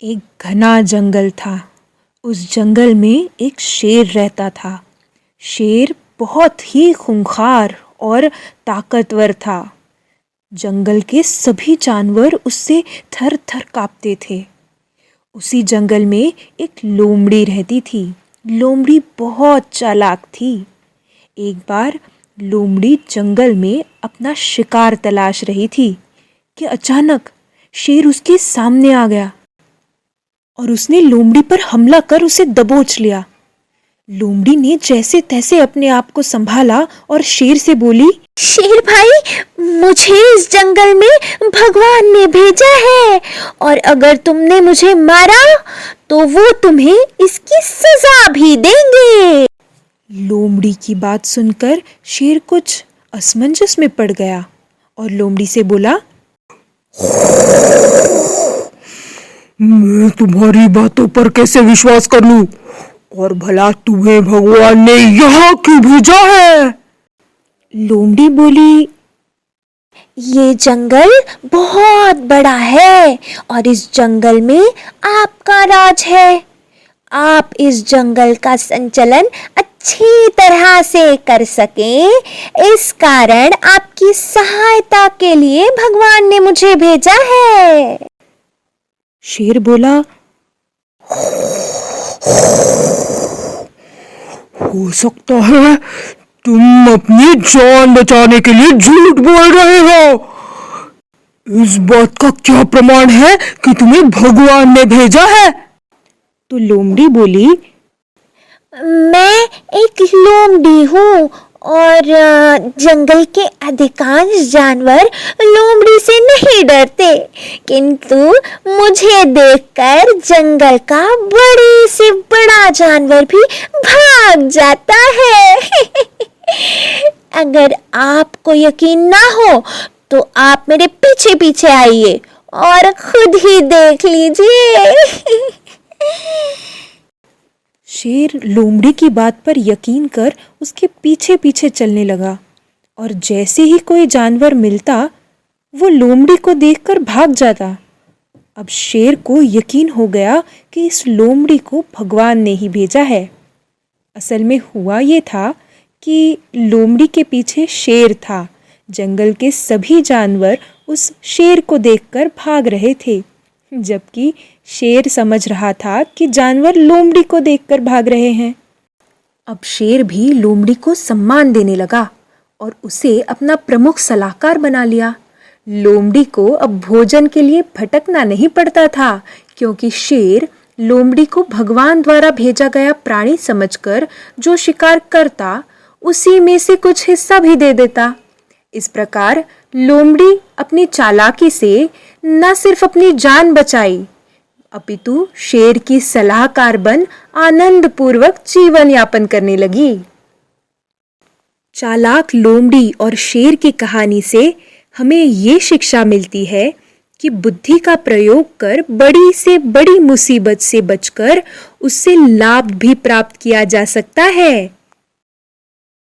एक घना जंगल था। उस जंगल में एक शेर रहता था। शेर बहुत ही खूंखार और ताकतवर था। जंगल के सभी जानवर उससे थर थर कांपते थे। उसी जंगल में एक लोमड़ी रहती थी। लोमड़ी बहुत चालाक थी। एक बार लोमड़ी जंगल में अपना शिकार तलाश रही थी कि अचानक शेर उसके सामने आ गया और उसने लोमड़ी पर हमला कर उसे दबोच लिया। लोमड़ी ने जैसे तैसे अपने आप को संभाला और शेर से बोली, शेर भाई, मुझे इस जंगल में भगवान ने भेजा है और अगर तुमने मुझे मारा तो वो तुम्हें इसकी सजा भी देंगे। लोमड़ी की बात सुनकर शेर कुछ असमंजस में पड़ गया और लोमड़ी से बोला, मैं तुम्हारी बातों पर कैसे विश्वास कर लूं? और भला तुम्हें भगवान ने यहाँ क्यों भेजा है? लोमड़ी बोली, ये जंगल बहुत बड़ा है और इस जंगल में आपका राज है। आप इस जंगल का संचालन अच्छी तरह से कर सकें, इस कारण आपकी सहायता के लिए भगवान ने मुझे भेजा है। शेर बोला, हो सकता है तुम अपनी जान बचाने के लिए झूठ बोल रहे हो। इस बात का क्या प्रमाण है कि तुम्हें भगवान ने भेजा है? तो लोमड़ी बोली, मैं एक लोमड़ी हूँ और जंगल के अधिकांश जानवर लोमड़ी से नहीं डरते, किंतु मुझे देखकर जंगल का बड़े से बड़ा जानवर भी भाग जाता है। अगर आपको यकीन ना हो तो आप मेरे पीछे पीछे आइए और खुद ही देख लीजिए। शेर लोमड़ी की बात पर यकीन कर उसके पीछे पीछे चलने लगा और जैसे ही कोई जानवर मिलता वो लोमड़ी को देखकर भाग जाता। अब शेर को यकीन हो गया कि इस लोमड़ी को भगवान ने ही भेजा है। असल में हुआ ये था कि लोमड़ी के पीछे शेर था। जंगल के सभी जानवर उस शेर को देखकर भाग रहे थे, जबकि शेर समझ रहा था कि जानवर लोमड़ी को देखकर भाग रहे हैं। अब शेर भी लोमड़ी को सम्मान देने लगा और उसे अपना प्रमुख सलाहकार बना लिया। लोमड़ी को अब भोजन के लिए भटकना नहीं पड़ता था, क्योंकि शेर लोमड़ी को भगवान द्वारा भेजा गया प्राणी समझकर जो शिकार करता उसी में से कुछ हिस्सा भी दे देता। इस प्रकार लोमड़ी अपनी चालाकी से न सिर्फ अपनी जान बचाई, अपितु शेर की सलाहकार बन आनंद पूर्वक जीवन यापन करने लगी। चालाक लोमड़ी और शेर की कहानी से हमें ये शिक्षा मिलती है कि बुद्धि का प्रयोग कर बड़ी से बड़ी मुसीबत से बचकर उससे लाभ भी प्राप्त किया जा सकता है।